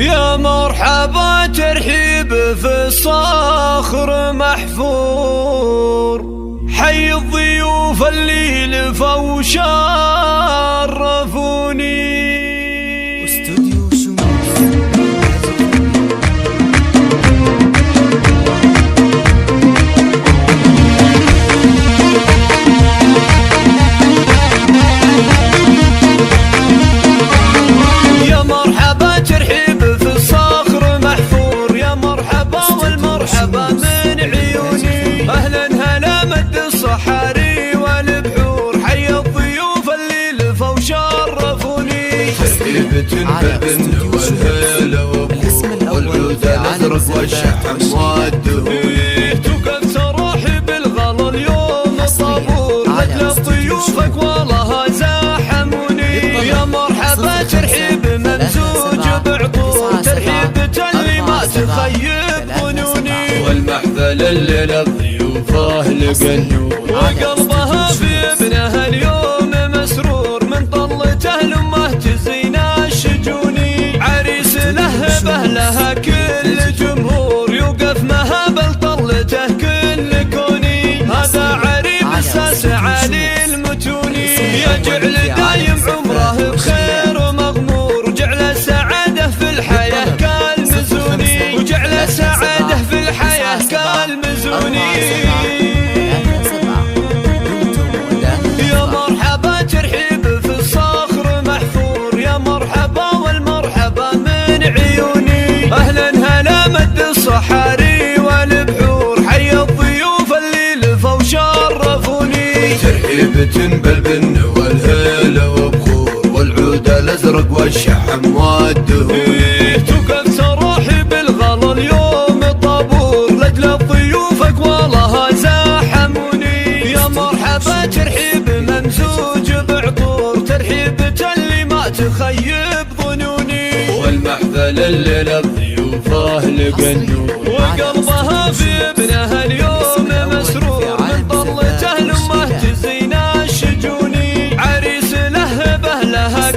يا مرحبا ترحيب في الصخر محفور، حي الضيوف اللي لفوا شرفوني. استوديو شموس. يا مرحبا ترحيب في الصخر محفور، يا مرحبا والمرحبا من عيوني. اهلا هلا مد الصحاري والبحور، حي الضيوف اللي لفوا شرفوني. ترحيبة بالبن والهلا والعود الازرق والشحم والدهون، تكسر روحي بالغلا اليوم الطابور، رجل ضيوفك والله زاحموني. يا مرحبا ترحيب ممزوج بعطور، ترحيبة اللي ما تخيب ظنوني. والمحفل اللي للضيوف اهل النور، وقلبها في ابنها اليوم مسرور، من طلته لامه تزين الشجوني. عريس لهبه لها كل جمهور، يوقف مهابل طلته كل كوني. هذا عريب الساس علي المتوني، يجعل دايم عمره بخير ومغمور، وجعل السعادة في الحياة كالمزوني، وجعل السعادة في الحياة كالمزوني. يا مرحبا ترحيب في الصخر محفور، يا مرحبا والمرحبا من عيوني. اهلا هلا مد الصحاري والبحور، حي الضيوف اللي لفوا شرفوني. ترحيبة بالبن والهلا وبخور، والعود الازرق والشحم والدهون، تكسر روحي بالغلا اليوم الطابور، لاجل ضيوفك والله زاحموني. يا مرحبا ترحيب ممزوج بعطور، ترحيبة اللي ما تخيب ظنوني. والمحفل اللي للضيوف اهل النور، وقلبها في ابنها اليوم مسرور، من طلته لامه تزين الشجوني. عريس لهبه لها